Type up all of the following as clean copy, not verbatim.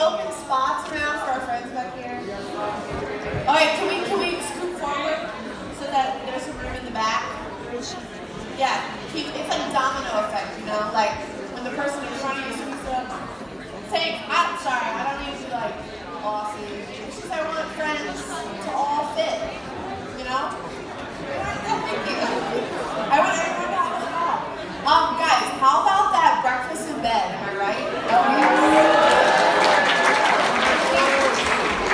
open spots now for our friends back here? Okay, can we scoot forward so that there's some room in the back? Yeah, it's like domino effect, you know? Like when the person in front of you scoots up. I'm sorry, I don't need to like bossy. It's just I want friends to all fit, you know? Thank you. I want everyone to have a spot. Guys, how about that breakfast in bed? Am I right? Oh yeah.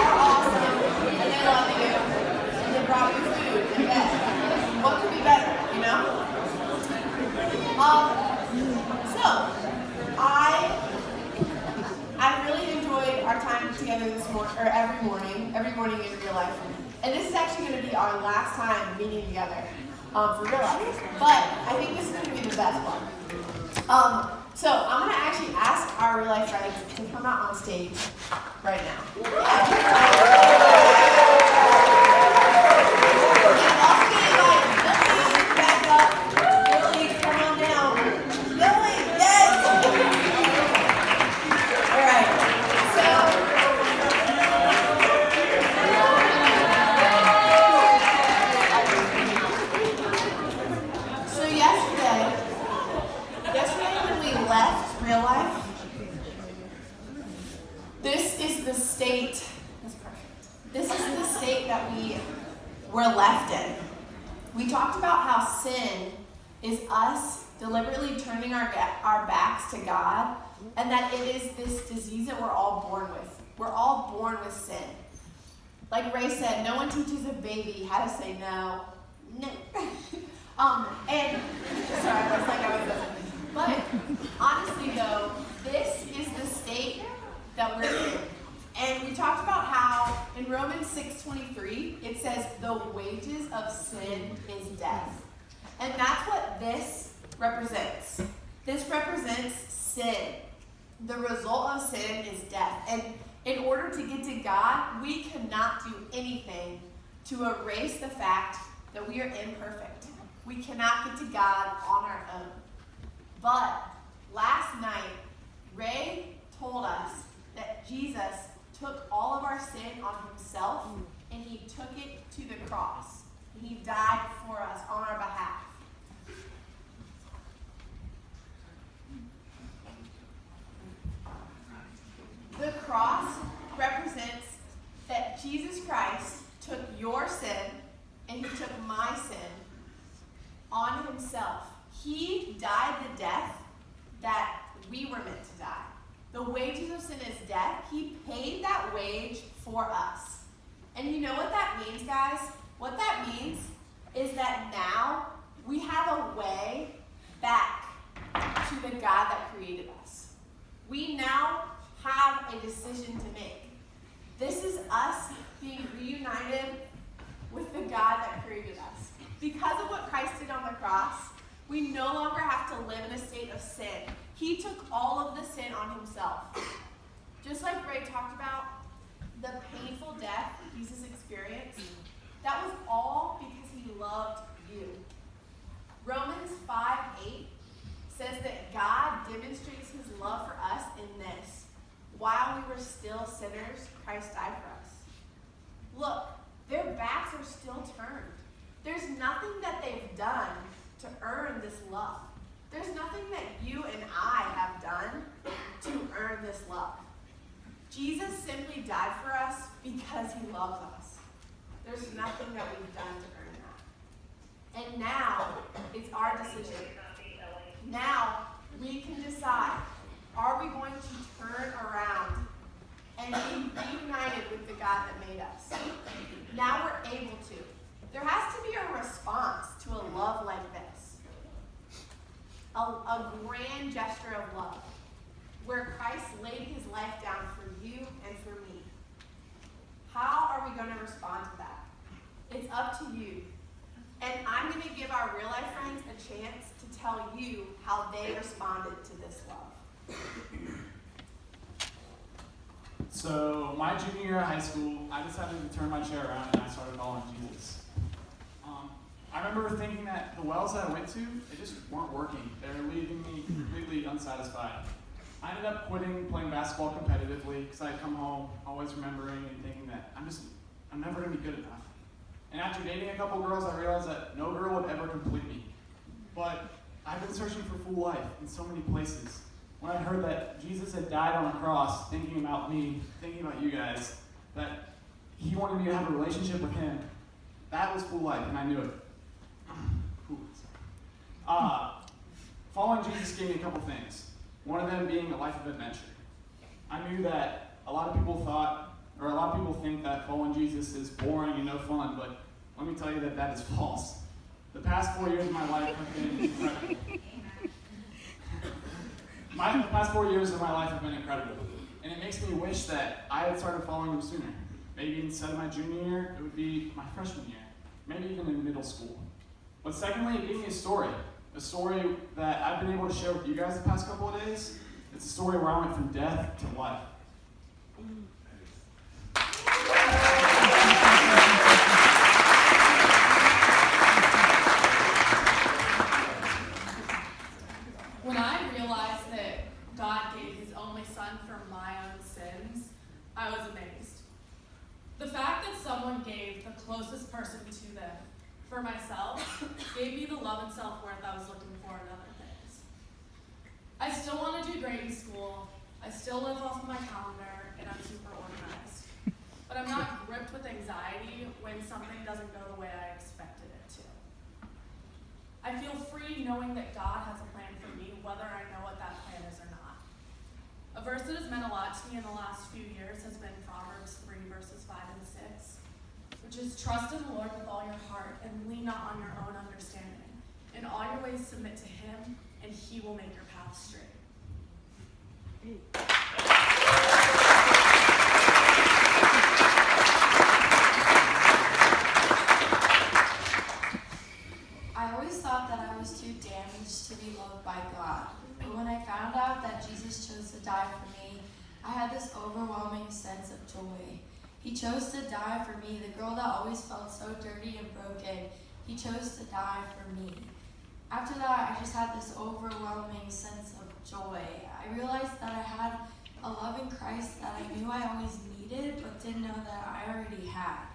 Are awesome, and they love you, and they brought you food in bed. What could be better, you know? So I really enjoyed our time together this morning, or every morning in real life. And this is actually going to be our last time meeting together for real life. But I think this is going to be the best one. So I'm going to actually ask our real life friends to come out on stage right now. And I'm also going to invite Billy back up. Billy, come on down. Billy, yes! All right. So yesterday when we left real life, this is the state that we were left in. We talked about how sin is us deliberately turning our backs to God, and that it is this disease that we're all born with. We're all born with sin. Like Ray said, no one teaches a baby how to say no. No. And sorry, I was like I was. But honestly, though, this is the state that we're in. And we talked about how in Romans 6:23 it says the wages of sin is death, and that's what this represents. This represents sin. The result of sin is death. And in order to get to God, we cannot do anything to erase the fact that we are imperfect. We cannot get to God on our own. But last night, Ray told us that Jesus took all of our sin on himself and he took it to the cross. He died for us on our behalf. The cross represents that Jesus Christ took your sin and he took my sin on himself. He died the death that we were meant to die. The wages of sin is death. He paid that wage for us. And you know what that means, guys? What that means is that now we have a way back to the God that created us. We now have a decision to make. This is us being reunited with the God that created us. Because of what Christ did on the cross, we no longer have to live in a state of sin. He took all of the sin on himself. Just like Ray talked about, the painful death Jesus experienced, that was all because he loved you. Romans 5:8 says that God demonstrates his love for us in this. While we were still sinners, Christ died for us. Look, their backs are still turned. There's nothing that they've done to earn this love. There's nothing that you and I have done to earn this love. Jesus simply died for us because he loves us. There's nothing that we've done to earn that. And now, it's our decision. Now, we can decide, are we going to turn around and be reunited with the God that made us? Now we're able to. There has to be a response to a love like this. A grand gesture of love, where Christ laid his life down for you and for me. How are we going to respond to that? It's up to you. And I'm going to give our real life friends a chance to tell you how they responded to this love. So my junior year of high school, I decided to turn my chair around and I started following Jesus. I remember thinking that the wells that I went to, they just weren't working. They were leaving me completely unsatisfied. I ended up quitting playing basketball competitively because I'd come home always remembering and thinking that I'm never going to be good enough. And after dating a couple girls, I realized that no girl would ever complete me. But I've been searching for full life in so many places. When I heard that Jesus had died on a cross, thinking about me, thinking about you guys, that he wanted me to have a relationship with him, that was full life, and I knew it. Following Jesus gave me a couple things. One of them being a life of adventure. I knew that a lot of people think that following Jesus is boring and no fun, but let me tell you that that is false. The past 4 years of my life have been incredible. The past 4 years of my life have been incredible, and it makes me wish that I had started following him sooner. Maybe instead of my junior year, it would be my freshman year, maybe even in middle school. But secondly, it gave me a story that I've been able to share with you guys the past couple of days. It's a story where I went from death to life. When I realized that God gave his only son for my own sins, I was amazed. The fact that someone gave the closest person to them for myself gave me the love and self-worth I was looking for in other things. I still want to do great in school, I still live off of my calendar, and I'm super organized. But I'm not gripped with anxiety when something doesn't go the way I expected it to. I feel free knowing that God has a plan for me, whether I know what that plan is or not. A verse that has meant a lot to me in the last few years has been Proverbs 3, verses 5 and 6, which is trust in the Lord with all your heart and lean not on your own understanding. In all your ways submit to him, and he will make your path straight. I always thought that I was too damaged to be loved by God. But when I found out that Jesus chose to die for me, I had this overwhelming sense of joy. He chose to die for me, the girl that always felt so dirty and broken. He chose to die for me. After that, I just had this overwhelming sense of joy. I realized that I had a love in Christ that I knew I always needed, but didn't know that I already had.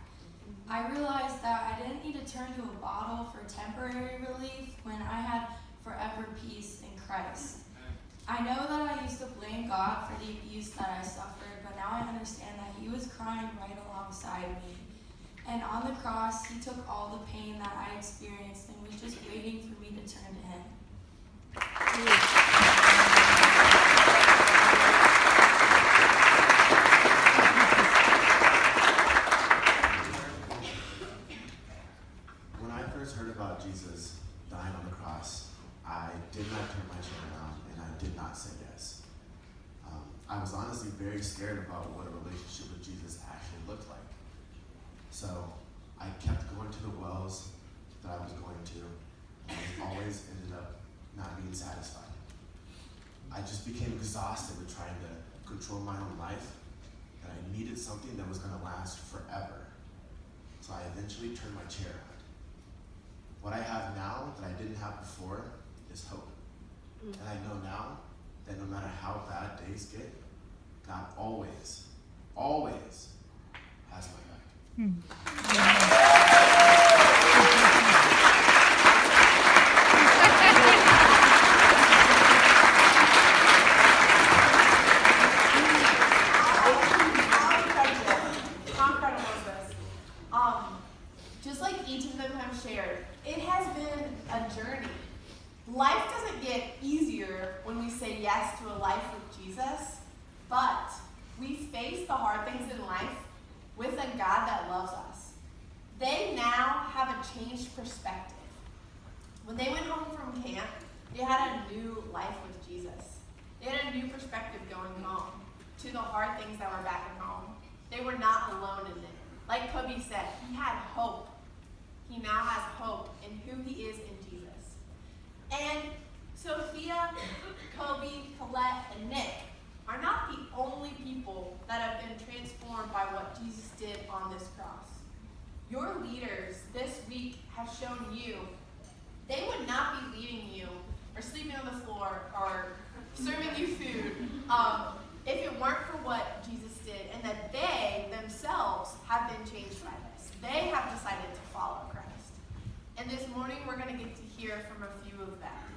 I realized that I didn't need to turn to a bottle for temporary relief when I had forever peace in Christ. I know that I used to blame God for the abuse that I suffered, but now I understand that he was crying right alongside me. And on the cross, he took all the pain that I experienced and was just waiting for me to turn to him. When I first heard about Jesus dying on the cross, I did not turn my chair around and I did not say yes. I was honestly very scared about what a relationship with Jesus actually looked like. So I kept going to the wells that I was going to, and I always ended up not being satisfied. I just became exhausted with trying to control my own life, and I needed something that was going to last forever. So I eventually turned my chair around. What I have now that I didn't have before is hope. And I know now that no matter how bad days get, God always, always has my back. How incredible is this? Just like each of them have shared, it has been a journey. Life doesn't get easier when we say yes to a life with Jesus, but we face the hard things in life with a God that loves us. They now have a changed perspective. When they went home from camp, they had a new life with Jesus. They had a new perspective going home to the hard things that were back at home. They were not alone in it. Like Kobe said, he had hope. He now has hope in who he is in Jesus. And Sophia, Kobe, Colette, and Nick are not the only people that have been transformed by what Jesus did on this cross. Your leaders this week have shown you they would not be leading you or sleeping on the floor or serving you food if it weren't for what Jesus did, and that they themselves have been changed by this. They have decided to follow Christ. And this morning we're going to get to hear from a few of them.